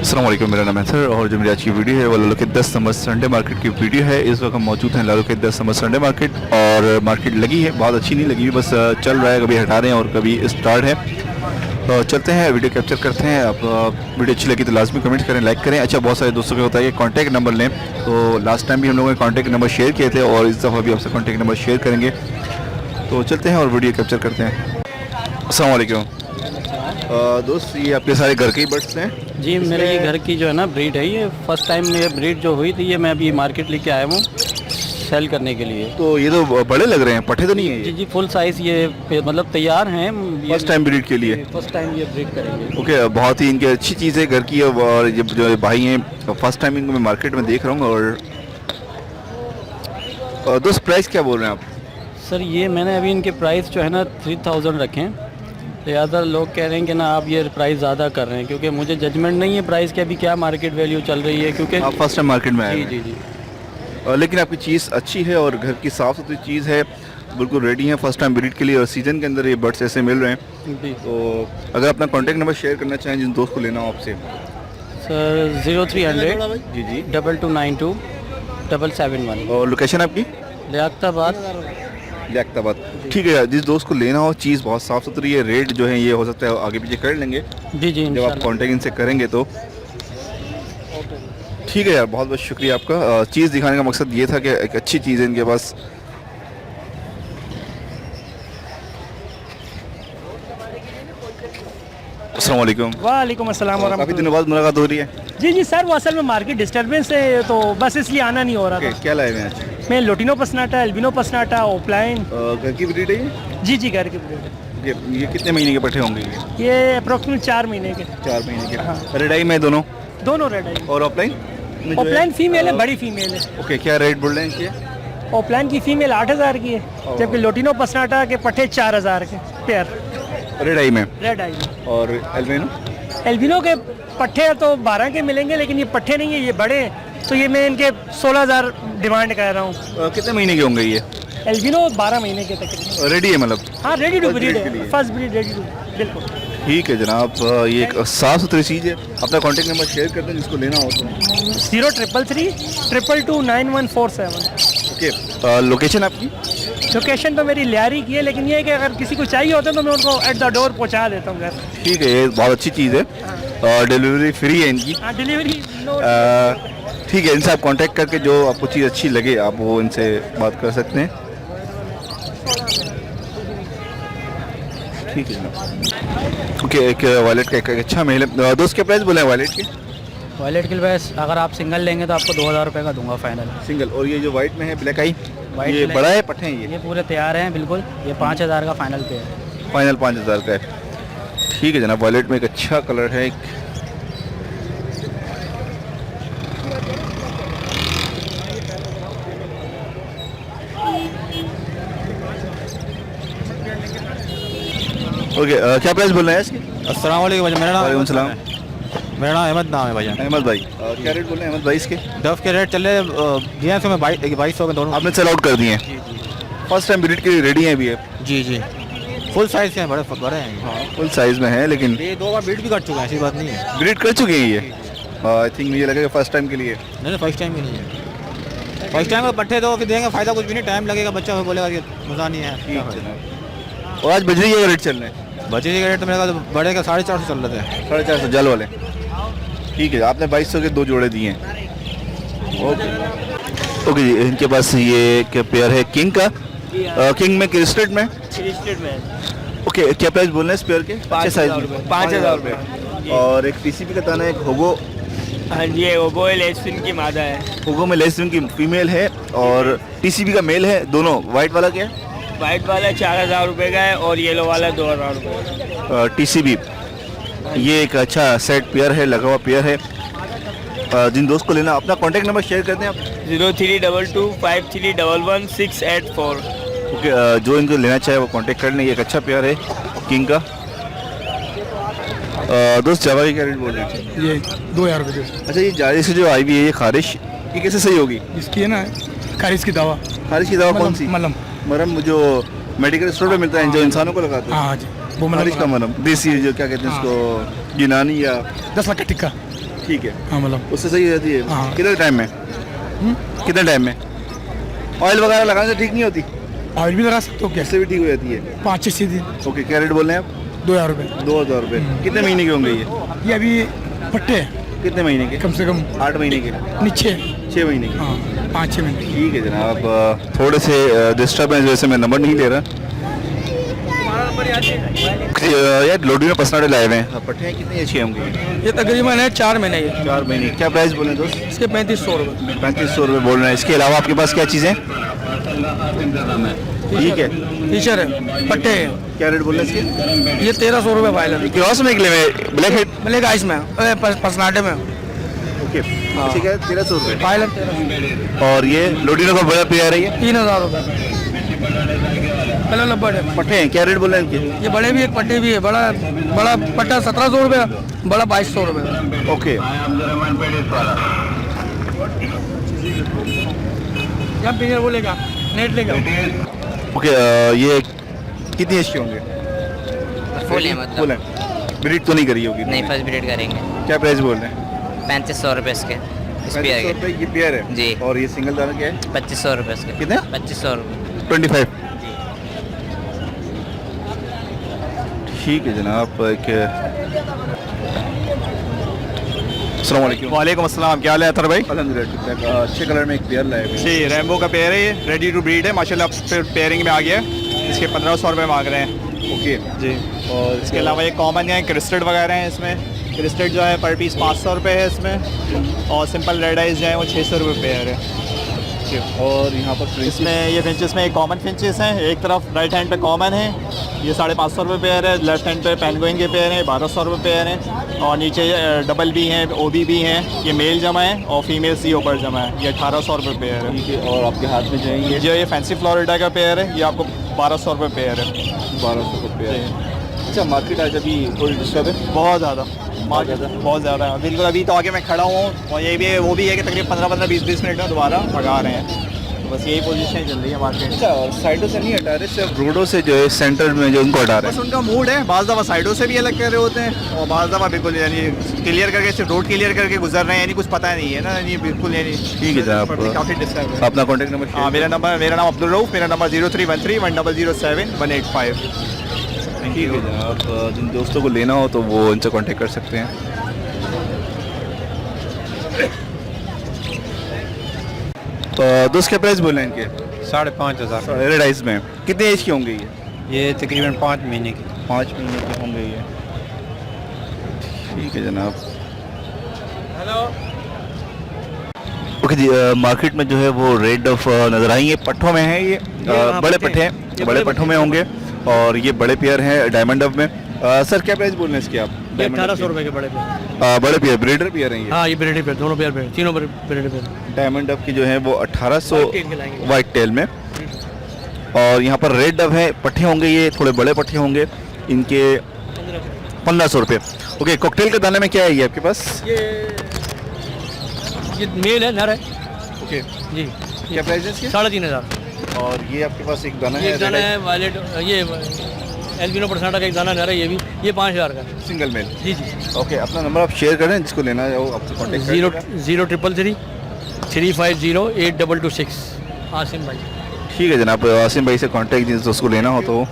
अस्सलाम वालेकुम, मेरा नाम है सर और जो मेरी आज की वीडियो है वो लालू के 10 नंबर संडे मार्केट की वीडियो है। इस वक्त हम मौजूद हैं लालू के 10 नंबर संडे मार्केट और मार्केट लगी है, बहुत अच्छी नहीं लगी हुई, बस चल रहा है, कभी हटा रहे हैं और कभी स्टार्ट है। तो चलते हैं, वीडियो कैप्चर करते हैं। आप वीडियो अच्छी लगी तो लाजमी कमेंट करें, लाइक करें। अच्छा, बहुत सारे दोस्तों को होता है कि कॉन्टैक्ट नंबर लें, तो लास्ट टाइम भी हम लोगों ने कॉन्टैक्ट नंबर शेयर किए थे और इस दफ़ा भी आपसे कॉन्टैक्ट नंबर शेयर करेंगे। तो चलते हैं और वीडियो कैप्चर करते हैं। अस्सलाम वालेकुम दोस्त, ये आपके सारे घर के ही बर्ड्स हैं? जी, मेरे ये घर की जो है ना ब्रीड है, ये फर्स्ट टाइम ये ब्रीड जो हुई थी, ये मैं अभी मार्केट लेके आया हूँ सेल करने के लिए। तो ये तो बड़े लग रहे हैं, पट्टे तो नहीं है? जी जी, फुल साइज़ ये मतलब तैयार हैं। फर्स्ट टाइम ब्रीड के लिए? फर्स्ट टाइम ये ब्रीड करेंगे। ओके, बहुत ही इनकी अच्छी चीज़ है घर की। और ये जो भाई हैं फर्स्ट टाइम इनको मैं मार्केट में देख रहा हूँ। और दोस्त प्राइस क्या बोल रहे हैं आप? सर ये मैंने अभी इनके प्राइस जो है ना 3000 रखे हैं। ज़्यादा लोग कह रहे हैं कि ना आप ये प्राइस ज़्यादा कर रहे हैं, क्योंकि मुझे जजमेंट नहीं है प्राइस की अभी क्या मार्केट वैल्यू चल रही है, क्योंकि आप फर्स्ट टाइम मार्केट में आए? जी जी जी। लेकिन आपकी चीज़ अच्छी है और घर की साफ़ सुथरी चीज़ है, बिल्कुल रेडी है फर्स्ट टाइम ब्रीड के लिए। और सीज़न के अंदर ये बर्ड्स ऐसे मिल रहे हैं। जी, तो अगर अपना कॉन्टैक्ट नंबर शेयर करना चाहें जिन दोस्त को लेना हो आपसे? सर 0300 जी जी 2292 771। और लोकेशन आपकी? लियाकताबाद। लियाकताबाद, ठीक है। जिस दोस्त को लेना हो, चीज़ बहुत साफ़ सुथरी है, रेट जो है ये हो सकता है आगे पीछे कर लेंगे जी जी, जब आप कॉन्टैक्ट इनसे करेंगे तो। ठीक है यार, बहुत बहुत शुक्रिया आपका। चीज़ दिखाने का मकसद ये था कि एक अच्छी चीज़ है इनके पास। अस्सलाम वालेकुम। वालेकुम अस्सलाम काफ़ी वरहमतुल्लाह। दिनों बाद मुलाकात हो रही है। जी जी सर, वो असल में मार्केट डिस्टर्बेंस है तो बस इसलिए आना नहीं हो रहा था। क्या लाए हैं आज? मैं लोटिनो पसनाटा, एल्बिनो पसनाटा, ओपलाइन। घर की ब्रीड है ये? जी जी, घर के ब्रीड है। ये कितने महीने के पट्टे होंगे ये? ये अप्रोक्सीमेट 4 महीने के। 4 महीने के। हाँ। रेडाई में दोनों? दोनों रेड आई। और ऑफलाइन? ओपलाइन फीमेल है, बड़ी फीमेल है। ओके, क्या रेट बोल रहे हैं इसके? ओपलाइन की फीमेल 8000 की है, जबकि लोटिनो पसनाटा के पट्टे 4000 के पेयर रेडाई में? रेड आई। और एल्बिनो? एल्बिनो के पट्टे तो 12 के मिलेंगे, लेकिन ये पट्टे नहीं है, ये बड़े हैं, तो ये मैं इनके 16000 डिमांड कर रहा हूँ। कितने महीने के होंगे ये? एल्बिनो 12 महीने के तकरीबन। रेडी है मतलब? हाँ, ready to First breed breed के है, लिए। फर्स्ट ब्रीड रेडी टू, बिल्कुल। ठीक है जनाब, ये एक साफ़ सुथरी चीज़ है। अपना कॉन्टैक्ट नंबर शेयर कर दें जिसको लेना हो तो। 0333 222 9147। ओके, लोकेशन आपकी? लोकेशन तो मेरी लियारी की है, लेकिन ये है कि अगर किसी को चाहिए होता है तो मैं उनको एट द डोर पहुंचा देता हूँ घर। ठीक है, ये बहुत अच्छी चीज़ है और डिलीवरी फ्री है इनकी। हाँ, डिलीवरी नो। ठीक है, इनसे आप कांटेक्ट करके जो आपको चीज़ अच्छी लगे आप वो इनसे बात कर सकते हैं। ठीक है जनाब। ओके, एक वॉलेट का एक अच्छा मेल है। दोस्त क्या प्राइस बोले हैं वॉलेट के? वॉलेट के प्राइस अगर आप सिंगल लेंगे तो आपको 2000 रुपये का दूंगा फाइनल। सिंगल। और ये जो वाइट में है ब्लैक आई, White ये black- बड़ा है पट्टे हैं ये पूरे तैयार हैं बिल्कुल। ये 5000 का फाइनल पे है। फाइनल 5000 का है। ठीक है जनाब, वॉलेट में एक अच्छा कलर है। ओके, क्या प्राइस बोल रहे हैं इसके? अस्सलाम वालेकुम भाई, मेरा वालेकुम नाम सलाम। मेरा नाम अहमद नाम है भाई। अहमद भाई, क्या रेट बोल रहे हैं अहमद भाई इसके? डफ के रेट चल रहे दिए में 2200 के दोनों। आपने सेल आउट कर दिए हैं? फर्स्ट टाइम ब्रीड के लिए रेडी हैं अभी है? जी जी, फुल साइज के हैं, बड़े हैं। हाँ, फुल साइज में है, लेकिन ये 2 बार बीट भी कर चुके हैं, ऐसी बात नहीं है। ब्रीड कर चुके हैं ये? आई थिंक मुझे लगेगा फर्स्ट टाइम के लिए। नहीं, फर्स्ट टाइम ही नहीं है। फर्स्ट टाइम का पट्टे दो फिर देंगे, फ़ायदा कुछ भी नहीं, टाइम लगेगा, बच्चा बोलेगा कि मज़ा नहीं है। ठीक जनाब। और आज बजरी के रेट चल रहे हैं? बच्चे के रेट तो मेरे ख्याल बड़े का 450 चल रहे थे। 450 जल वाले। ठीक है, आपने 2200 के 2 जोड़े दिए हैं। ओके ओके जी, इनके पास ये एक पेयर है किंग का। किंग में क्रिस्टेड में? लिस्टेड में ओके, क्या प्राइस बोल रहे हैं इस पेयर के? 5000 रुपये। 5000 रुपये। और एक टीसीपी का ताना है, एक होगो। हाँ जी, वो लेस्पिन की मादा है। होगो में लेसविन की फीमेल है और टीसीपी का मेल है। दोनों। वाइट वाला क्या है? वाइट वाला 4000 रुपये का है और येलो वाला 2000 रुपये। टीसीबी। ये एक अच्छा सेट पेयर है, लगा हुआ पेयर है। जिन दोस्त को लेना, अपना कॉन्टैक्ट नंबर शेयर कर दें आप। 0322 5311 684। ओके, जो इनको लेना चाहे वो कांटेक्ट कर लें। ये एक अच्छा पेयर है किंग का। दोस्त जावा की क्या रेट बोल रहे हैं? ये 2000 रुपये अच्छा, ये जारी से जो आई हुई है ये खारिश, ये कैसे सही होगी? इसकी है ना, खारिश की दवा। खारिश की दवा कौन सी? मलम। मरम जो मेडिकल स्टोर पे मिलता है, जो इंसानों को लगाते हैं। हाँ जी, वो खारिश का मरम, देसी जो क्या कहते हैं उसको, यूनानी या 10 लाख का टिक्का। ठीक है, हाँ मतलब उससे सही हो जाती है। हाँ। कितने टाइम में? कितने टाइम में? ऑयल वगैरह लगाने से ठीक नहीं होती? ऑयल भी लगा सकते हो क्या? इससे भी ठीक हो जाती है। 5-6 दिन। ओके, क्या रेट बोल रहे हैं आप? 2000 रुपये। 2000 रुपये। कितने महीने के होंगे ये अभी पट्टे हैं, कितने महीने के? कम से कम 8 महीने के, नीचे। 6 महीने के। हाँ 5-6 मिनट। ठीक है जनाब, थोड़े से डिस्टर्बेंस वजह से मैं नंबर नहीं ले रहा। यार लोडी में पसनाडे लाए हुए हैं, पट्टे कितनी अच्छी होंगी? ये तकरीबन है 4 महीने ये। 4 महीने। क्या प्राइस बोले दोस्त? इसके 3500 रुपये। 3500 रुपये बोल रहे हैं। इसके अलावा आपके पास क्या चीज़ें? ठीक है, टीचर है, पट्टे हैं। क्या रेट बोल रहे हैं इसके? ये 1300 रुपये फाइल है। क्रॉस में निकले हुए ब्लैक हेड। मिलेगा आइस में, पसनाटे में ओके, ठीक है, 1300 रुपये। फाइल है 1300। और ये लोडिनो का बड़ा पेयर है, ये 3000 रुपये। कलर लब्बड़ है। पट्टे हैं, क्या रेट बोल रहे हैं इनके? ये बड़े भी एक पट्टे भी है। बड़ा बड़ा पट्टा 1700 रुपये, बड़ा 2200 रुपये। ओके, जब पिंजर बोलेगा नेट लेगा। ओके, ये कितनी एज के होंगे? फुल है मतलब। फुल है, ब्रीड तो नहीं करी होगी? नहीं, फर्स्ट ब्रीड करेंगे। क्या प्राइस बोल रहे हैं? 3500 रुपये इसके, इस 3500 पेयर के। रुपये ये पेयर है जी। और ये सिंगल दाना क्या है? 2500 रुपये इसके। कितने? 2500 रुपये। 25। ठीक है जनाब, एक अस्सलाम वालेकुम। वालेकुम अस्सलाम, क्या हाल है अतर भाई? अल्हम्दुलिल्लाह ठीक ठाक। अच्छे कलर में एक पेयर लाए हुए हैं। जी, रैम्बो का पेयर है ये, रेडी टू ब्रीड है माशाल्लाह, फिर पेयरिंग में आ गया है। इसके 1500 रुपये मांग रहे हैं। ओके जी, और इसके अलावा ये कॉमन है, क्रिस्टेड वगैरह हैं इसमें। क्रिस्टेड जो है पर पीस 500 रुपये है इसमें, और सिंपल रेड आइज जो है वो 600 रुपये पेयर है। और यहाँ पर इसमें ये फिंचेस में एक कॉमन फिंचेस हैं, एक तरफ राइट हैंड पे कॉमन है, ये 550 रुपये पेयर है। लेफ्ट हैंड पे पेंगुइन के पेयर हैं, 1200 रुपये पेयर हैं। और नीचे डबल बी हैं, ओबी भी हैं, ये मेल जमा है और फीमेल सी ओपर जमा है, ये 1800 रुपये पेयर है। ठीक है, और आपके हाथ में जो है ये जो ये फैंसी फ्लोरिडा का पेयर है, ये आपको 1200 रुपये पेयर है। 1200 का पेयर है। अच्छा, मार्केट आज अभी थोड़ी डिस्टर्ब है? बहुत ज़्यादा मार्केट, बहुत ज़्यादा है बिल्कुल। अभी तो आगे मैं खड़ा हुआ हूँ, और ये भी है वो भी है कि तकरीबन 15-15, 20-20 मिनट में दोबारा भगा रहे हैं। तो बस यही पोजीशन चल रही है मार्केट। अच्छा, और साइडों से नहीं हटा रहे, सिर्फ रोडों से जो है सेंटर में जो उनको हटा रहे बस हैं? उनका मूड है, बाज़ दफ़ा साइडों से भी अलग कर रहे होते हैं, और बाज़ दफ़ा बिल्कुल यानी क्लियर करके, सिर्फ रोड क्लियर करके गुजर रहे हैं, यानी कुछ पता नहीं है ना, यानी बिल्कुल यानी। ठीक है जनाब, काफ़ी डिस्टर्ब है। अपना कॉन्टैक्ट नंबर? हाँ, मेरा नाम अब्दुल रऊफ़, मेरा नंबर 03131007-185। ठीक है जनाब, जिन दोस्तों को लेना हो तो वो इनसे कांटेक्ट कर सकते हैं। तो दोस्त क्या प्राइस बोले इनके? 5500। रेड आइस में कितने एज के होंगे ये? ये तकरीबन 5 महीने की। 5 महीने के होंगे ये। ठीक है जनाब। ओके जी, मार्केट में जो है वो रेड डफ नज़र आई है, पट्ठों में है ये, बड़े पट्टे हैं, बड़े पट्टों में होंगे, और ये बड़े पेयर हैं डायमंड डफ में। सर क्या प्राइस बोल रहे हैं इसके आप? 1800 रुपये के बड़े पे। बड़े पेयर, ब्रीडर पेयर हैं ये? हाँ, ये ब्रेडेड पेयर, दोनों पेयर पे, तीनों ब्रेडेड पेयर। डायमंड डफ की जो है वो 1800 White tail के लाएंगे। वाइट टेल में, और यहाँ पर रेड डफ है, पट्टे होंगे, ये थोड़े बड़े पट्टे होंगे, इनके 1500 रुपये। ओके, कॉकटेल के दाने में क्या है ये आपके पास? ये मेल है, नर है। ओके, जी, क्या प्राइस है इसके? 3500। और ये आपके पास एक दाना ये है? एक दाना है वायलेट, ये एल्बिनो परसेंटा का एक दाना नर है, ये भी, ये 5000 का है। Single male? जी जी। ओके, अपना नंबर आप शेयर करें, जिसको लेना है वो आपसे कॉन्टेक्ट करेगा। 033335226 आसिम भाई। ठीक है जनाब, आसिम भाई से कांटेक्ट जिस दोस्त को लेना हो तो।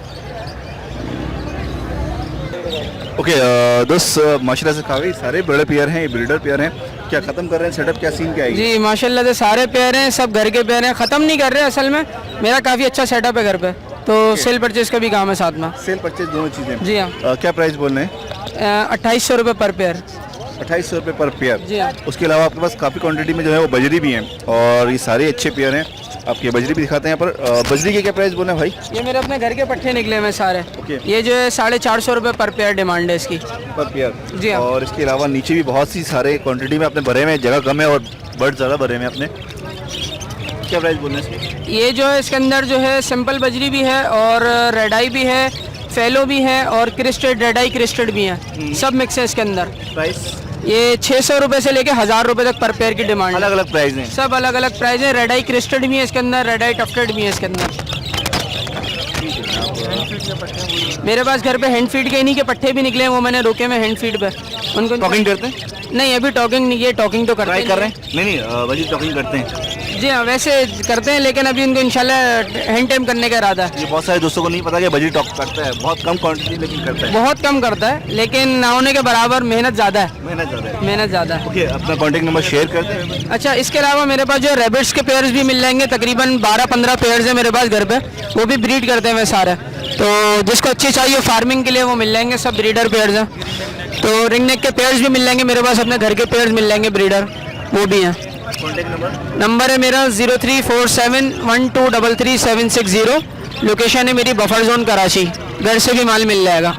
ओके दोस्त, माशाल्लाह से काफ़ी सारे बड़े पेयर हैं, ये ब्रीडर पेयर हैं। क्या ख़त्म कर रहे हैं सेटअप, क्या सीन क्या है? जी माशाल्लाह से सारे पेयर हैं, सब घर के पेयर हैं, ख़त्म नहीं कर रहे हैं। असल में मेरा काफ़ी अच्छा सेटअप है घर पे, तो सेल परचेज का भी काम है साथ में। सेल परचेज दोनों चीज़ें? जी हाँ। क्या प्राइस बोल रहे हैं? 2800 रुपये पर पेयर। 2800 रुपये पर पेयर? जी हाँ। उसके अलावा आपके पास काफ़ी क्वांटिटी में जो है वो बजरी भी हैं, और ये सारे अच्छे पेयर हैं। आपके बजरी भी दिखाते हैं यहाँ पर। बजरी के क्या प्राइस बोले हैं भाई? ये मेरे अपने घर के पट्टे निकले हुए सारे। ओके। ये जो है 450 रुपये पर पेयर डिमांड है इसकी। पर पेयर? जी हाँ। और इसके अलावा नीचे भी बहुत सी सारे क्वांटिटी में अपने भरे हुए हैं, जगह कम है और बर्ड ज़्यादा भरे हुए हैं अपने। क्या प्राइस बोल रहे हैं इसके? ये जो है इसके अंदर जो है सिंपल बजरी भी है, और रेड आई भी है, फेलो भी है, और क्रिस्टेड, रेड आई क्रिस्टेड भी है, सब मिक्स है इसके अंदर। प्राइस? ये 600 रुपये से लेके 1000 रुपये तक पर पेयर की डिमांड है। अलग अलग प्राइस हैं? सब अलग अलग प्राइस है। रेड आई क्रिस्टेड भी है इसके अंदर, रेड आई टफ्टेड भी है इसके अंदर। मेरे पास घर पे हैंड फीड के इन्हीं के पट्टे भी निकले हैं, वो मैंने रोके में हैंड फीड पे उनको स्टॉकिंग करते हैं? नहीं अभी टॉकिंग नहीं है, टॉकिंग तो करते ट्राई ही कर रहे हैं? नहीं वजी टॉकिंग करते हैं। जी हाँ वैसे करते हैं, लेकिन अभी उनको इंशाल्लाह हैंड टाइम करने का इरादा है। ये बहुत सारे दोस्तों को नहीं पता कि बजी टॉक करता है, बहुत कम क्वांटिटी लेकिन करता है। बहुत कम करता है, लेकिन ना होने के बराबर मेहनत ज़्यादा है। मेहनत ज़्यादा है। मेहनत ज़्यादा है। ओके, अपना कॉन्टैक्ट नंबर शेयर करते हैं। अच्छा, इसके अलावा मेरे पास जो रैबिट्स के पेयर्स भी मिल जाएंगे, तकरीबन 12-15 पेयर्स हैं मेरे पास घर पे, वो भी ब्रीड करते हैं मैं सारे। तो जिसको अच्छी चाहिए फार्मिंग के लिए वो मिल जाएंगे, सब ब्रीडर पेयर्स हैं। तो रिंग नेक के पेयर्स भी मिल जाएंगे मेरे पास, अपने घर के पेयर्स मिल जाएंगे ब्रीडर, वो भी हैं। कॉन्टैक्ट नंबर है मेरा 034712333760। लोकेशन है मेरी बफर जोन कराची, घर से भी माल मिल जाएगा।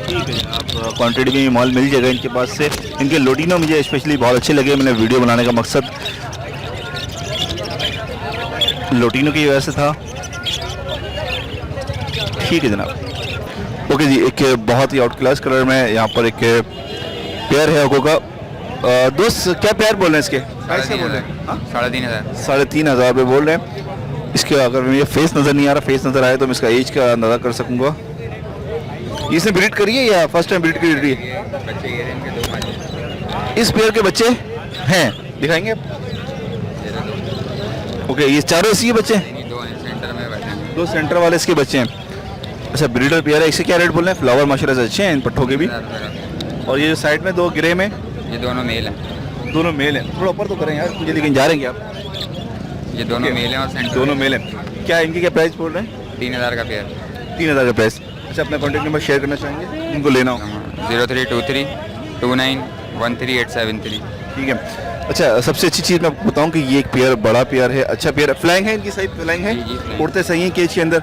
ठीक है, आप क्वांटिटी में माल मिल जाएगा इनके पास से। इनके लोटिनो मुझे स्पेशली बहुत अच्छे लगे, मैंने वीडियो बनाने का मकसद लोटिनो की वजह से था। ठीक है जनाब। ओके जी, एक बहुत ही आउट क्लास कलर में यहाँ पर एक पेयर है अको का। दोस्त क्या पेयर बोल रहे हैं इसके? 3,500 3,500 रुपये बोल रहे हैं इसके। अगर मुझे फेस नज़र नहीं आ रहा, फेस नज़र आए तो मैं इसका एज का अंदाज़ा कर सकूँगा। इसने ब्रीड करी है या फर्स्ट टाइम ब्रीड करी है? इस पेयर के बच्चे हैं, दिखाएंगे आप? ओके, ये चारों इसी के बच्चे हैं? दो सेंटर वाले इसके बच्चे हैं। अच्छा, ब्रीडर पेयर है। इससे क्या रेट बोल रहे हैं? फ्लावर माशाल्लाह से अच्छे हैं इन पट्ठों के भी। और ये जो साइड में दो ग्रे में, ये दोनों मेल हैं। दोनों मेल हैं। थोड़ा ऊपर तो करें यार मुझे, लेकिन जा रहे हैं आप? ये दोनों मेल हैं और सेंटर दोनों मेल हैं। क्या इनकी क्या प्राइस बोल रहे हैं? 3,000 का पेयर। 3,000 का प्राइस। अच्छा, अपना कॉन्टैक्ट नंबर शेयर करना चाहेंगे इनको लेना हो? 0323 29 13873। ठीक है। अच्छा, सबसे अच्छी चीज़ मैं आपको बताऊं कि ये एक पेयर बड़ा पेयर है, अच्छा पेयर है। फ्लैंग है इनकी, सही फ्लैंग है, जी, फ्लैंग। उड़ते सही हैं केज के अंदर।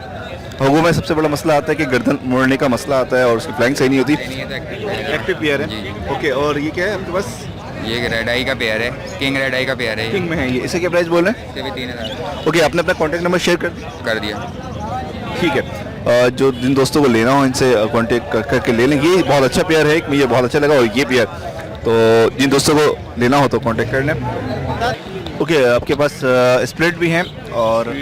होगों में सबसे बड़ा मसला आता है कि गर्दन मोड़ने का मसला आता है और उसकी फ्लैंग सही नहीं होती। एक्टिव पेयर है। जी। ओके, और ये क्या है आपके पास? ये रेड आई का पेयर है, किंग रेड आई का पेयर है। किंग में है ये। इसे क्या प्राइस बोल रहे हैं? इसके भी 3,000 ओके, आपने अपना कॉन्टैक्ट नंबर शेयर कर दिया। ठीक है। जो जिन दोस्तों को लेना हो इनसे कॉन्टेक्ट करके ले लें। ये बहुत अच्छा पेयर है, मुझे बहुत अच्छा लगा। और ये पेयर तो जिन दोस्तों को लेना हो तो कांटेक्ट कर लें। ओके, आपके पास स्प्लिट भी हैं और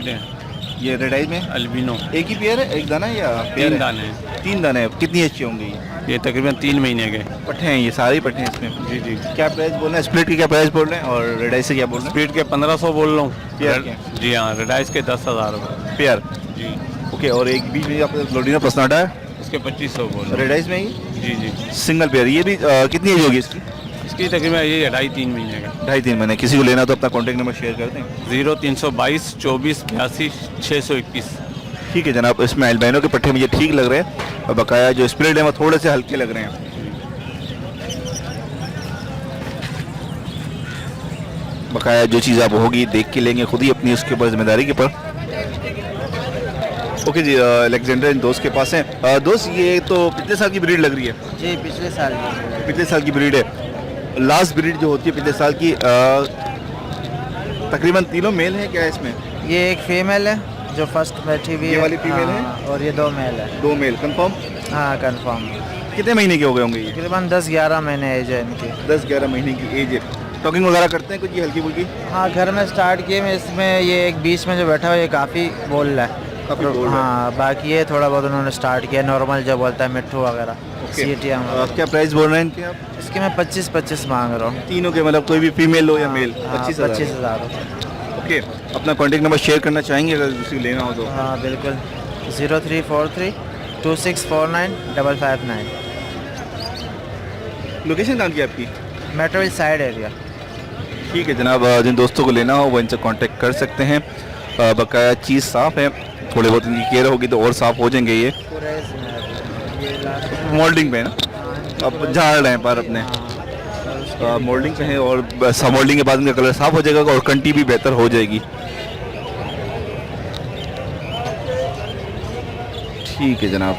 ये रेड आई में अल्बिनो एक ही पेयर है, एक दाना या पेयर 3 है? दाने हैं। 3 दाने हैं। कितनी अच्छी होंगी ये तकरीबन 3 महीने के पट्टे हैं? ये सारे पट्टे हैं इसमें। जी जी। क्या प्राइस बोल रहे हैं? स्प्लिट की क्या प्राइस बोल रहे हैं और रेड आई से क्या बोल रहे हैं? स्पीड के 1500 बोल रहा हूँ। पेयर के? जी हाँ, रेडाइस के 10,000 रुपये पेयर। जी। ओके, और एक बीच में आपका लोडिनो पसनाटा है, इसके 2500 बोल रहा रेड आइज में ही हूँ। जी जी। Single pair. ये भी कितनी एज होगी इसकी? इसकी तकरीबन ये 2.5-3 महीने का। 2.5-3 महीने। किसी को लेना तो अपना कॉन्टैक्ट नंबर शेयर कर दें। 0322 24 82 621। ठीक है जनाब। इसमें अल्बाइनो के पट्टे मुझे ठीक लग रहे हैं और बकाया जो स्प्लिट है वो थोड़े से हल्के लग रहे हैं। बकाया जो चीज़ आप होगी देख के लेंगे, खुद ही अपनी उसके ऊपर जिम्मेदारी के ऊपर। ओके जी, अलेक्जेंडर इन दोस्त के पास है। दोस्त, ये तो पिछले साल की ब्रीड लग रही है? जी, पिछले साल की ब्रीड है। लास्ट ब्रीड जो होती है पिछले साल की, तकरीबन तीनों मेल है क्या इसमें? ये एक फीमेल है जो फर्स्ट बैठी हुई ये है। वाली फीमेल है? हाँ, और ये 2 मेल है। 2 मेल कंफर्म? हाँ, कंफर्म। कितने महीने के हो गए होंगे ये? तकरीबन 10-11 महीने एज है इनकी। 10-11 महीने की एज है। टॉकिंग वगैरह करते हैं कुछ ये हल्की फुल्की? हाँ, घर में स्टार्ट किए मैं इसमें। ये एक बीच में जो बैठा हुआ है ये काफ़ी बोल रहा है। काफ़ी बोल रहा है। हाँ, बाकी ये थोड़ा बहुत उन्होंने स्टार्ट किया, नॉर्मल जो बोलता है मिट्ठू वगैरह। सीटियाँ क्या प्राइस बोल रहे हैं इनके आप? इसके मैं 25-25 मांग रहा हूँ। तीनों के, मतलब कोई भी फीमेल हो या मेल? 25,000। 25,000। ओके, अपना कॉन्टैक्ट नंबर शेयर करना चाहेंगे अगर किसी को लेना हो तो? हाँ बिल्कुल, 0343 2649 559। लोकेशन कहाँ की आपकी? Metro side area. ठीक है जनाब, जिन दोस्तों को लेना हो वो इनसे कांटेक्ट कर सकते हैं। बकाया चीज़ साफ़ है, थोड़ी बहुत इनकी केयर होगी तो और साफ़ हो जाएंगे। ये मोल्डिंग पे है ना, अब झाड़ रहे हैं पर अपने मोल्डिंग पे है और मोल्डिंग के बाद इनका कलर साफ़ हो जाएगा और कंटी भी बेहतर हो जाएगी। ठीक है जनाब।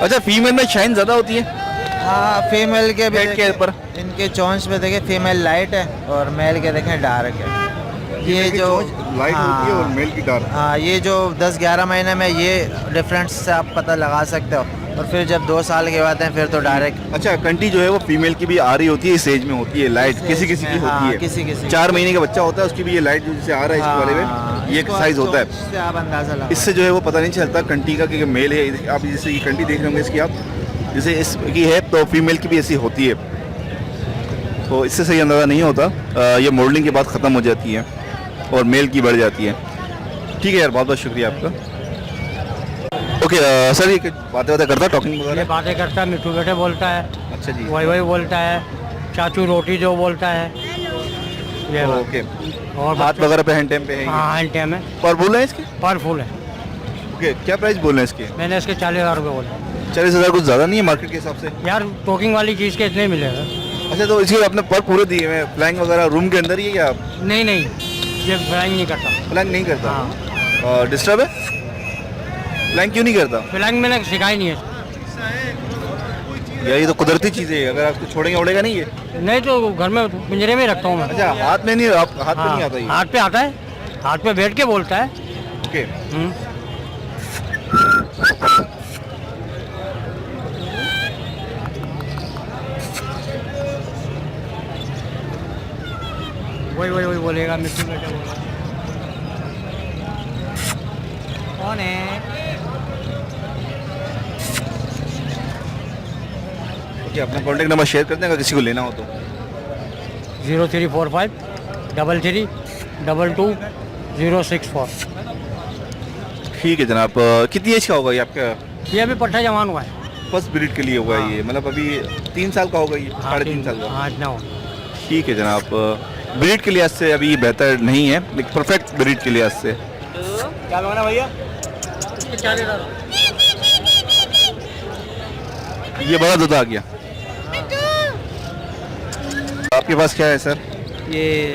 अच्छा, फीमेल में शाइन ज़्यादा होती है? हाँ, फीमेल के भी हेड के ऊपर इनके चोंच पे देखें फीमेल लाइट है और मेल के देखें डार्क है। ये जो लाइट होती है और मेल की डार्क। हाँ, ये जो 10-11 महीने में ये डिफरेंस से आप पता लगा सकते हो, और फिर जब 2 साल के बाद हैं फिर तो डायरेक्ट। अच्छा, कंटी जो है वो फीमेल की भी आ रही होती है, इस एज में होती है लाइट, किसी किसी की होती है। किसी 4 महीने का बच्चा होता है उसकी भी ये लाइट जो जैसे आ रहा है इस वाले में, ये एक साइज होता है। इससे आप अंदाजा लगा। इससे जो है वो पता नहीं चलता कंटी का कि मेल है। आप जैसे ये कंटी देख रहे होंगे इसकी, आप जैसे इसकी है तो फीमेल की भी ऐसी होती है, तो इससे सही अंदाज़ा नहीं होता। ये मोल्डिंग के बाद ख़त्म हो जाती है और मेल की बढ़ जाती है। ठीक है यार, बहुत बहुत शुक्रिया आपका। ओके सर, ये बातें करता है, टॉकिंग वगैरह बातें करता है, मिठू बेटे बोलता है, अच्छा जी, वही वही बोलता है, चाचू रोटी जो बोलता है ये बात। ओके। और हाथ वगैरह पे हैंड टाइम पे है? हाँ हैंड टाइम है, पर बोल रहे हैं इसके? पर फुल है। ओके, क्या प्राइस बोल रहे हैं इसके? मैंने इसके 40,000 रुपये बोले। 40,000 कुछ ज़्यादा नहीं है मार्केट के हिसाब से? यार टोकिंग वाली चीज़ के इतने मिलेगा। अच्छा, तो इसके अपने पर पूरे दिए हुए फ्लैंग वगैरह रूम के अंदर ही है या? नहीं नहीं, ये फ्लैंग नहीं करता। फ्लैंग नहीं करता? हाँ। डिस्टर्ब है? फ्लैंग क्यों नहीं करता? फ्लैंग मैंने सिखाई नहीं है यार ये तो कुदरती चीज़ है, अगर आपको छोड़ेंगे उड़ेगा नहीं ये? नहीं, तो घर में पिंजरे में ही रखता हूँ मैं। अच्छा, हाथ में नहीं, आप हाथ पे नहीं आता ये? हाथ पे आता है, हाथ पे बैठ के बोलता है। ओके। वही वही वही बोलेगा, मिट्टू बेटे बोलेगा। कौन है? ओके, अपना कॉन्टैक्ट नंबर शेयर कर दें अगर किसी को लेना हो तो। 0345 33 22 064। ठीक है जनाब। कितनी एज का होगा ये आपका? ये अभी पट्टा जवान हुआ है। फर्स्ट ब्रीड के लिए होगा ये, मतलब अभी 3 साल का होगा ये? 3.5 साल का? हाँ इतना हो। ठीक है जनाब। ब्रीड के लिहाज से अभी बेहतर नहीं है, लेकिन परफेक्ट ब्रीड के लिहाज से। क्या मांगना भैया? ये बड़ा दूध आ गया। आपके पास क्या है सर? ये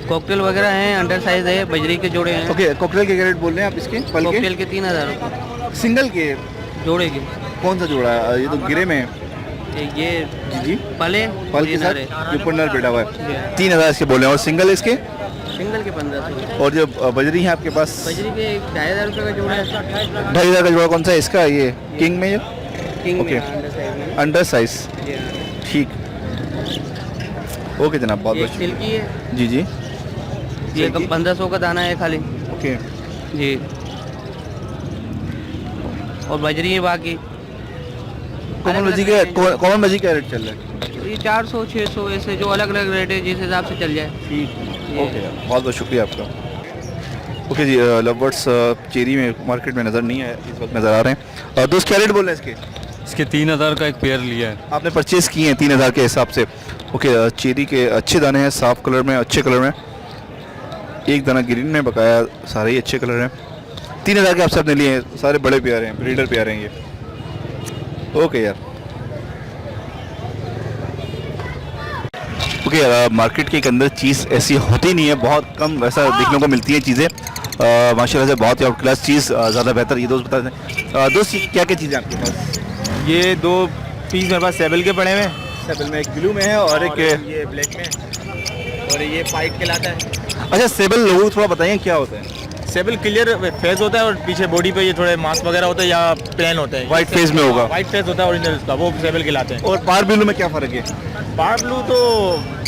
कॉकटेल वगैरह हैं, अंडर साइज है, बजरी के जोड़े हैं। ओके, कॉकटेल के रेट बोल रहे हैं आप इसके? पल कॉकटेल के 3,000 रुपये सिंगल के? जोड़े के। कौन सा जोड़ा है? ये तो गिरे में है। ये जी जी, पले पल के साथ ऊपर नर बैठा हुआ है। 3,000 इसके बोल रहे हैं। और सिंगल इसके? सिंगल के 1500। और जो बजरी है आपके पास? बजरी के 2,500 रुपये का जोड़ा है। 2,500 का जोड़ा कौन सा है इसका? ये किंग में जो किंग ओके, में अंडर साइज में। Under size. ठीक। ओके जनाब, बहुत ये बहुत शुक्रिया। सिल्की है, जी जी। ये 1500 का दाना है खाली ओके। जी। और बजरी है बाकी। कॉमन बजी का रेट चल रहा है? ये 400 600 ऐसे जो अलग अलग रेट है, जिस हिसाब से चल जाए। ठीक। ओके, बहुत बहुत शुक्रिया आपका। ओके जी, लवबर्ड्स चेरी में मार्केट में नज़र नहीं है इस वक्त, नज़र आ रहे हैं। दोस्त क्या रेट बोल रहे हैं इसके? इसके 3,000 का एक पेयर लिया है। आपने परचेज किए हैं 3,000 के हिसाब से? ओके, चेरी के अच्छे दाने हैं, साफ कलर में, अच्छे कलर में, एक दाना ग्रीन में, बकाया सारे ही अच्छे कलर हैं। 3,000 के आपसे आपने लिए हैं, सारे बड़े प्यारे हैं, ब्रीडर प्यारे हैं ये। ओके यार। ओके, मार्केट के अंदर चीज़ ऐसी होती नहीं है, बहुत कम वैसा देखने को मिलती है चीज़ें। माशाल्लाह से बहुत ही आउट क्लास चीज़, ज़्यादा बेहतर। ये दोस्त बता दें दोस्त, क्या क्या चीज़ें आपके पास? ये 2 पीस मेरे पास सेबल के पड़े हुए हैं। सेबल में एक ब्लू में है और एक ये ब्लैक में, और ये पाइट कहलाता है। अच्छा, सेबल लोगों को थोड़ा बताइए क्या होता है? सेबल क्लियर फेस होता है और पीछे बॉडी पे ये थोड़े मास्क वगैरह होता है या प्लेन होता है। वाइट फेस में होगा? वाइट फेस होता है ओरिजिनल उसका, वो सेबल कहलाते हैं। और पार ब्लू में क्या फ़र्क है? पार ब्लू तो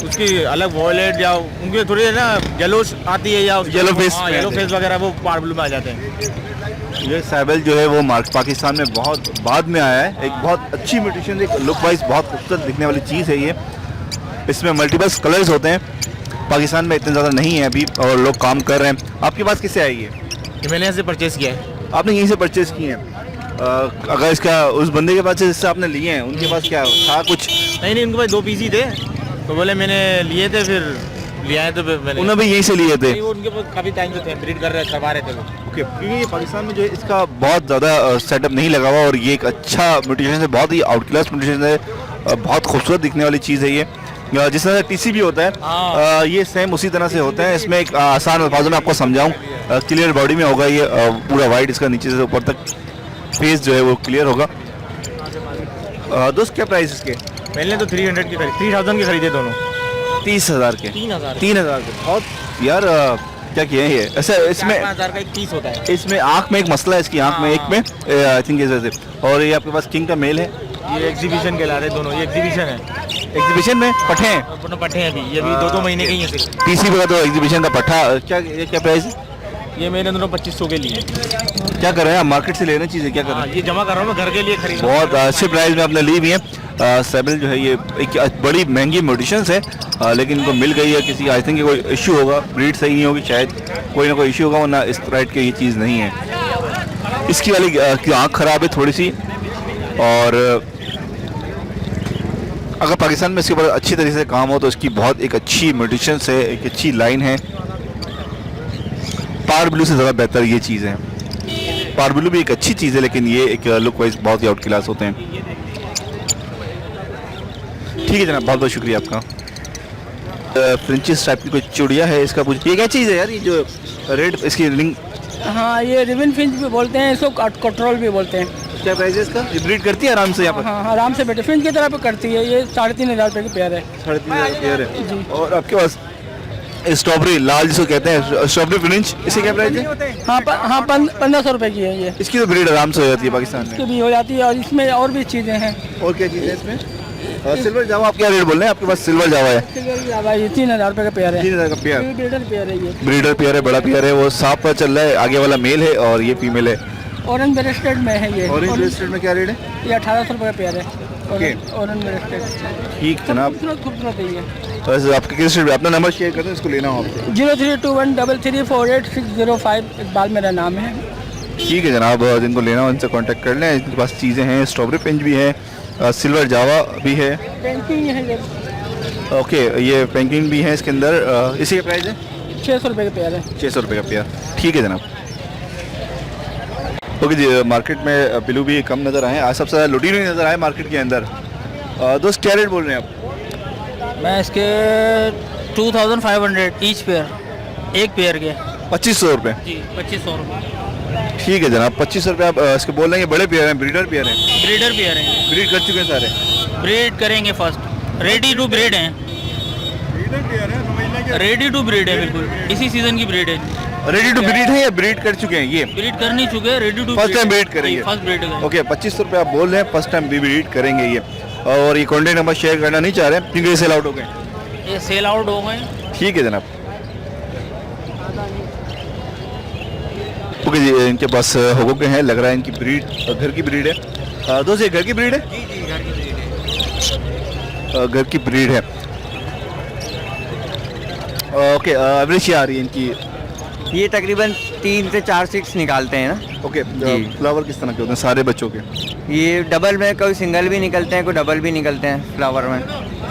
उसकी अलग वॉयलेट या उनके थोड़ी है ना येलो आती है, या येलो फेस में येलो आते हैं। फेस वगैरह वो पार ब्लू में आ जाते हैं। ये सेबल जो है वो पाकिस्तान में बहुत बाद में आया है। एक बहुत अच्छी म्यूटेशन, एक लुक वाइज बहुत खूबसूरत दिखने वाली चीज़ है ये। इसमें मल्टीपल्स कलर्स होते हैं, पाकिस्तान में इतने ज़्यादा नहीं है अभी और लोग काम कर रहे हैं। आपके पास किससे आई है? ये मैंने यहाँ से परचेज़ किया है। आपने यहीं से परचेज़ किए हैं? अगर इसका उस बंदे के पास जिससे आपने लिए हैं उनके पास क्या था कुछ? नहीं, उनके पास 2 पीस ही थे, तो बोले मैंने लिए थे, फिर ले आए तो फिर मैंने। उन्होंने भी यहीं से लिए थे? नहीं, वो उनके पास काफ़ी टाइम से थे, ब्रीड करवा रहे थे वो। ओके, क्योंकि ये पाकिस्तान में जो है इसका बहुत ज़्यादा सेटअप नहीं लगा हुआ और ये एक अच्छा म्यूटेशन है, बहुत ही आउट क्लास म्यूटेशन है, बहुत खूबसूरत दिखने वाली चीज़ है ये। जिस तरह टीसी भी होता है ये सेम उसी तरह से होता है। इसमें एक आसान अल्फाजों में आपको समझाऊँ, क्लियर बॉडी में होगा ये, पूरा वाइट इसका नीचे से ऊपर तक फेस जो है वो क्लियर होगा। दोस्त क्या प्राइस इसके? मैंने तो 300 की 3,000 के खरीदे दोनों। 30,000 के? 3,000 के बहुत यार। क्या किए हैं ये? ऐसा इसमें 5,000 का एक पीस होता है। इसमें आँख में एक मसला है, इसकी आँख में एक में आई थिंक इस वजह से। और ये आपके पास किंग का मेल है? ये एग्जीबिशन के ला रहे दोनों, ये एग्जीबिशन है। एग्जीबिशन में पट्ठे हैं? दोनों पट्ठे हैं अभी, ये भी 2-2 महीने के ही हैं सिर्फ। पीसी का तो एग्जीबिशन का पट्ठा क्या प्राइस है? ये मैंने दोनों 2500 के लिए। क्या कर रहे हैं आप? मार्केट से ले रहे हैं चीज़ें, क्या कर रहे हैं? ये जमा कर रहा हूँ मैं घर के लिए खरीद। बहुत अच्छे प्राइस में आपने ली हुई है। सेबल जो है ये एक बड़ी महंगी मेडिसिन है, लेकिन इनको मिल गई है। किसी आई थिंक कोई इशू होगा, ब्रीड सही नहीं होगी शायद, कोई ना कोई इशू होगा, वरना इस राइट के ये चीज़ नहीं है। इसकी वाली की आँख ख़राब है थोड़ी सी, और अगर पाकिस्तान में इसके ऊपर अच्छी तरीके से काम हो तो इसकी बहुत एक अच्छी मेडिसिन है, एक अच्छी लाइन है। पार ब्लू से ज़्यादा बेहतर ये चीज़ है। पार ब्लू भी एक अच्छी चीज़ है, लेकिन ये एक लुक वाइज बहुत ही आउट क्लास होते हैं। ठीक है जनाब, बहुत बहुत शुक्रिया आपका। फ्रेंचिस टाइप की कोई चूड़िया है, इसका कुछ ये क्या चीज़ है यार? ये जो रेड इसकी रिंग, हाँ ये रिबन फिंच भी बोलते हैं इसको, कटरोल भी बोलते हैं। क्या प्राइस है इसका? ये ब्रीड करती है आराम से यहाँ पर? हाँ आराम से बेटे, फिंच की तरह पे करती है। ये 3,500 रुपये की पेयर है। 3,500 पेयर है। और आपके पास स्ट्रॉबेरी लाल जिसको कहते हैं, स्ट्रॉबेरी फ्रेंच, इसकी क्या प्राइस है? हाँ 1,500 रुपये की है ये। इसकी तो ब्रीड आराम से हो जाती है पाकिस्तान में। इसकी भी हो जाती है, और इसमें और भी चीज़ें हैं। और क्या चीज़ है इसमें? सिल्वर जावा आप क्या रेट बोल रहे हैं? आपके पास सिल्वर जावा है? ये 3,000 रुपये का पेयर है। 3,000 का पेयर। ब्रीडर पेयर है ये। ब्रीडर पेयर है, बड़ा पेयर है। वो साफ पर चल रहा है, आगे वाला मेल है और ये फीमेल है। ऑरेंज ब्रेस्टेड में है ये। ऑरेंज ब्रेस्टेड में क्या रेट है? ये 1,800 रुपये का पेयर है। ओके। ऑरेंज ब्रेस्टेड ठीक जनाब। खूबसूरत है ये। वैसे आपके किस रेट? अपना नंबर शेयर कर दें, इसको लेना हो आपसे। 03213348 इकबाल मेरा नाम है। ठीक है जनाब, जिनको लेना हो उनसे कांटेक्ट कर लें। इनके पास चीज़ें हैं, स्ट्रॉबेरी पिंच भी है, सिल्वर जावा भी है। पेंटिंग है ये। ओके, ये पेंगिन भी है इसके अंदर। इसी का प्राइस है 600 रुपये का पेयर है। 600 रुपये का पेयर। ठीक है जनाब। ओके जी, मार्केट में बिलू भी कम नज़र आए, आज सबसे ज़्यादा लुटीनो नज़र आए मार्केट के अंदर। दोस्त क्या रेट बोल रहे हैं आप? मैं इसके 2,500 ईच पेयर, एक पेयर के 2,500 रुपये। जी 2,500 रुपये। ठीक है जनाब, 2,500 रुपये आप इसके बोल रहे हैं। ये बड़े पेयर हैं, ब्रीडर पेयर हैं? ब्रीडर पेयर हैं। ब्रीड कर चुके हैं सारे? ब्रीड करेंगे फर्स्ट, रेडी टू ब्रीड हैं। रेडी टू ब्रीड है, बिल्कुल इसी सीजन की ब्रीड है। रेडी टू ब्रीड है या ब्रीड कर चुके हैं? ये ब्रीड कर नहीं चुके, ready to first time breed करेंगे। फर्स्ट ब्रीड करेंगे। ओके, 2,500 रुपये आप बोल रहे हैं, फर्स्ट टाइम ब्रीड करेंगे ये। और ये कॉन्टेक्ट नंबर शेयर करना नहीं चाह रहे हैं क्योंकि ये सेल आउट हो गए। ये सेल आउट हो गए। ठीक है जनाब। ओके जी, इनके पास हो गए हैं, लग रहा है इनकी ब्रीड घर की ब्रीड है। दोस्त ये घर की ब्रीड है? जी जी घर की ब्रीड है। घर की ब्रीड है। ओके, एवरेज क्या आ रही है इनकी? ये तकरीबन 3 से 4 6 निकालते हैं ना। ओके, जी। फ्लावर किस तरह के होते हैं सारे बच्चों के? ये डबल में कोई सिंगल भी निकलते हैं, कोई डबल भी निकलते हैं फ्लावर में।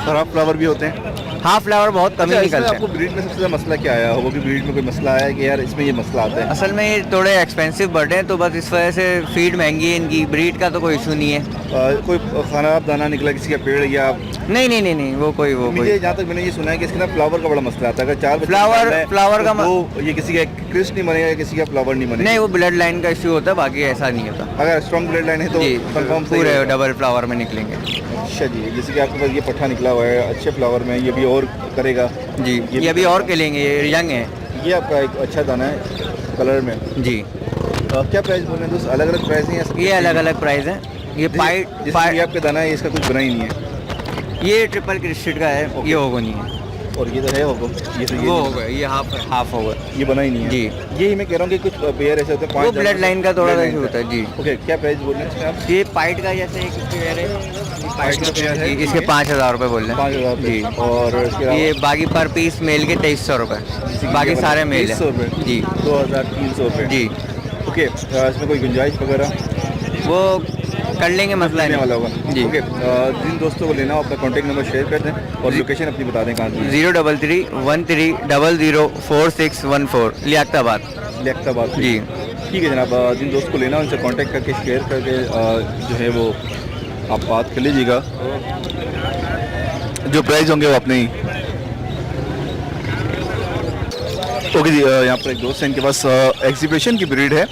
खराब फ्लावर भी होते हैं? हाँ फ्लावर बहुत कम ही अच्छा, इसमें निकलते आपको हैं। ब्रीड में सबसे ज़्यादा मसला क्या आया? होगा कि ब्रीड में कोई मसला आया है कि यार इसमें ये मसला आता है? असल में ये थोड़े एक्सपेंसिव बर्ड हैं, तो बस इस वजह से फीड महंगी है इनकी। ब्रीड का तो कोई इशू नहीं है। कोई खाना दाना निकला किसी का पेड़ या? नहीं वो कोई मुझे जहाँ तक मैंने ये सुना है कि इसके अंदर फ्लावर का बड़ा मसला आता है। अगर 4 बच्चे फ्लावर- निकालना है, फ्लावर का तो वो ये किसी का क्रिस्ट नहीं बनेगा, किसी का फ्लावर नहीं बनेगा। नहीं, वो ब्लड लाइन का इशू होता है, बाकी ऐसा नहीं होता। अगर स्ट्रॉन्ग ब्लड लाइन है तो जी कंफर्म पूरे डबल फ्लावर में निकलेंगे। अच्छा जी, जैसे कि आपके पास ये पट्ठा निकला हुआ है अच्छे फ्लावर में, ये भी और करेगा? जी ये अभी और के लेंगे, ये यंग है। ये आपका एक अच्छा दाना है कलर में। जी क्या प्राइस बोल रहे हैं दोस्त? अलग अलग प्राइस हैं या ये अलग अलग प्राइस है। ये पाइट ये आपका दाना है, इसका कुछ बना ही नहीं है। ये ट्रिपल क्रिस्टेड का है। ये होगा नहीं है। और ये तो है होगा, ये तो वो होगा, ये हाफ होगा। ये बना ही नहीं है जी। यही मैं कह रहा हूँ कि कुछ पेयर ऐसे होते हैं वो ब्लड लाइन का थोड़ा इशू होता है। जी ओके, क्या प्राइस बोल रहे हैं इसमें आप? ये पाइट का जैसे एक पेयर है, पाइट का पेयर है, जी, इसके 5,000 रुपये बोल रहे हैं। 5,000 जी। और इसके अलावा ये बाकी पर पीस मेल के 2,300 रुपये, बाकी सारे मेल 300 है। रुपये? जी 2,300 रुपये। जी ओके, इसमें कोई गुंजाइश वगैरह वो कर लेंगे, मसला लेने नहीं वाला होगा? जी। ओके, जिन दोस्तों को लेना हो अपना कॉन्टैक्ट नंबर शेयर कर दें और लोकेशन अपनी बता दें कहाँ की? 03313004614 लियाकताबाद। लियाकताबाद से। जी ठीक है जनाब, जिन दोस्त को लेना हो उनसे कांटेक्ट करके शेयर करके जो है वो आप बात कर लीजिएगा। जो प्राइस होंगे वो अपने ही। ओके जी, यहाँ पर एक दोस्त है, इनके पास एग्जीबिशन की ब्रीड है,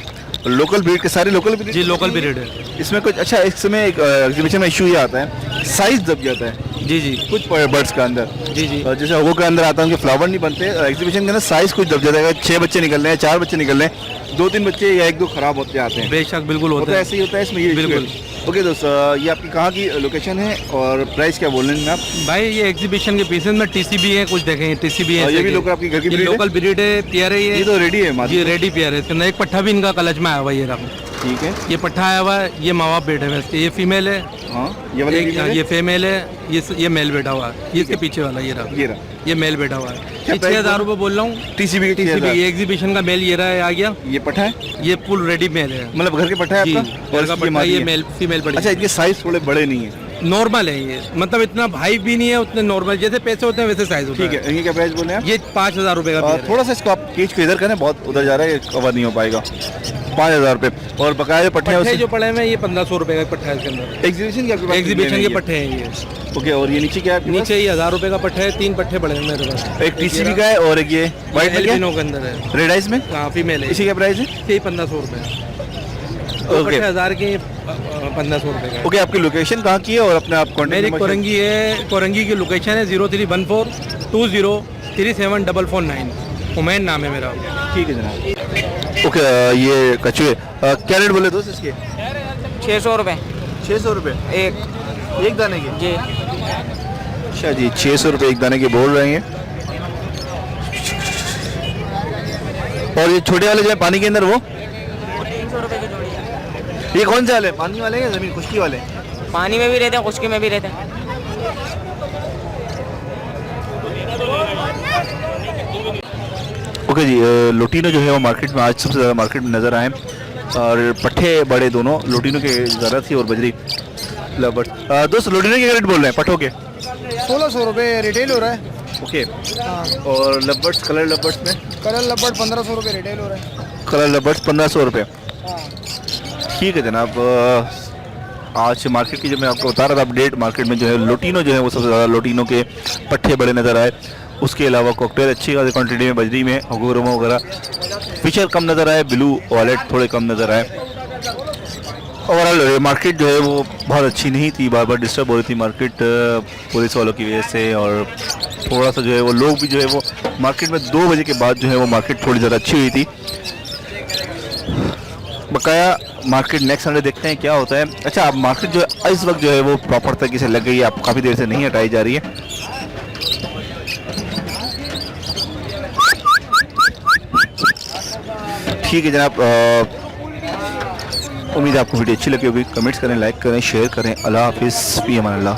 लोकल ब्रीड के सारे लोकल ब्रीड? जी लोकल ब्रीड है। इसमें कुछ अच्छा, इसमें एक एग्जीबिशन में इशू ये आता है, साइज दब जाता है जी जी कुछ बर्ड्स का अंदर। जी जी जैसे होगो के अंदर आता है उनके फ्लावर नहीं बनते, एग्जीबिशन के अंदर साइज कुछ दब जाता है। 6 बच्चे निकल रहे हैं, 4 बच्चे निकल रहे हैं, 2-3 बच्चे या 1-2 खराब होते आते हैं। बेशक बिल्कुल होता है। ऐसे ही होता है इसमें ये बिल्कुल। ओके दोस्तों, ये आपकी कहाँ की लोकेशन है और प्राइस क्या बोल रहे हैं आप? भाई ये एग्जीबिशन के पीसेस में टीसीबी है, कुछ देखें टीसीबी है। ये भी लोकल आपकी घर की ब्रीड है? लोकल ब्रीड है, पेयर है ये तो रेडी है ये रेडी पेयर है। इसके अंदर एक पट्ठा भी इनका कलच में आया हुआ है, ये रहा। ठीक है, ये पट्ठा आया हुआ है, ये मावा बेट है इसके, ये फीमेल है। हाँ, ये वाला ये फीमेल है, ये मेल बैठा हुआ है। ये इसके पीछे वाला ये रहा, ये मेल बैठा हुआ है। 6,000 रुपये बोल रहा हूँ। टीसीबी ये एग्जीबिशन का मेल ये रहा है, आ गया। ये पट्ठा है, ये फुल रेडी मेल है, मतलब घर के पट्ठा है आपका? घर का पट्ठा, ये मेल फीमेल पड़ी। अच्छा, इनके साइज थोड़े बड़े नहीं है? नॉर्मल है ये, मतलब इतना भाई भी नहीं है, उतने नॉर्मल जैसे पैसे होते हैं वैसे साइज होता है। ठीक है, इनके क्या प्राइस बोले हैं? ये 5,000 रुपये का पेयर है। थोड़ा सा इसको आप केज को इधर करें, बहुत उधर जा रहा है, कवर नहीं हो पाएगा। 5,000 रुपये। और बकाया जो पट्टे पट्टे जो पड़े हैं ये 1,500 रुपये का पट्टा है इसके अंदर। एग्जीबिशन के आपके पास? एग्जीबिशन के पट्टे हैं ये। ओके, और ये नीचे क्या है? नीचे ये 1,000 रुपये का पट्टा है, 3 पट्टे पड़े हैं मेरे पास। एक टीसीबी का है और एक ये व्हाइट एल्बिनो के अंदर है, रेड आइस में। हाँ फीमेल है। इसी का प्राइस है? यही 1,500 रुपये। ओके, 1,000 के 1,500 रुपये का। ओके, आपकी लोकेशन कहाँ की है और अपने आप कॉन्टेक्ट? मेरी कोरंगी है, कोरंगी की लोकेशन है 031420374449। उमैन नाम है मेरा। ठीक है जनाब। ओके, ये कछुए क्या रेट बोले दोस्त इसके? 600 रुपये 600 रुपये एक दाने के? जी। अच्छा जी, 600 रुपये एक दाने के बोल रहे हैं। और ये छोटे वाले जो है पानी के अंदर वो 300 रुपये की जोड़ी है। ये कौन से वाले? पानी वाले या जमीन खुश्की वाले? पानी में भी रहते हैं, खुश्की में भी रहते हैं। ओके जी, लोटिनो जो है वो मार्केट में आज सबसे ज़्यादा मार्केट में नज़र आए और पट्ठे बड़े दोनों लोटिनो के ज़्यादा थी और बजरी लबर्ड। दोस्त लोटिनो के रेट बोल रहे हैं पट्ठों के? 1,600 रुपये रिटेल हो रहा है। ओके, और लबर्ड्स, कलर लबर्ड्स में? कलर लबर्ड 1,500 रुपये रिटेल हो रहा है। कलर लबर्ड्स 1,500 रुपये। ठीक है जनाब, आज मार्केट की जो मैं आपको बता रहा था अपडेट, मार्केट में जो है लोटिनो जो है वो सबसे ज़्यादा लोटिनो के पट्ठे बड़े नज़र आए। उसके अलावा कॉकटेल अच्छी खासी क्वान्टिटी में बजरी में, होगोरोमा वगैरह, फिशर कम नज़र आए, ब्लू वॉलेट थोड़े कम नज़र आए। ओवरऑल मार्केट जो है वो बहुत अच्छी नहीं थी, बार बार डिस्टर्ब हो रही थी मार्केट पुलिस वालों की वजह से। और थोड़ा सा जो है वो लोग भी जो है वो मार्केट में 2 बजे के बाद जो है वो मार्केट थोड़ी ज़्यादा अच्छी हुई थी। बकाया मार्केट नेक्स्ट संडे देखते हैं क्या होता है। अच्छा, अब मार्केट जो है इस वक्त जो है वो प्रॉपर तरीके से लग गई है, आप काफ़ी देर से नहीं हटाई जा रही है। ठीक है जनाब, उम्मीद है आपको वीडियो अच्छी लगी होगी। कमेंट्स करें, लाइक करें, शेयर करें। अल्लाह हाफिज़, फी अमान अल्लाह।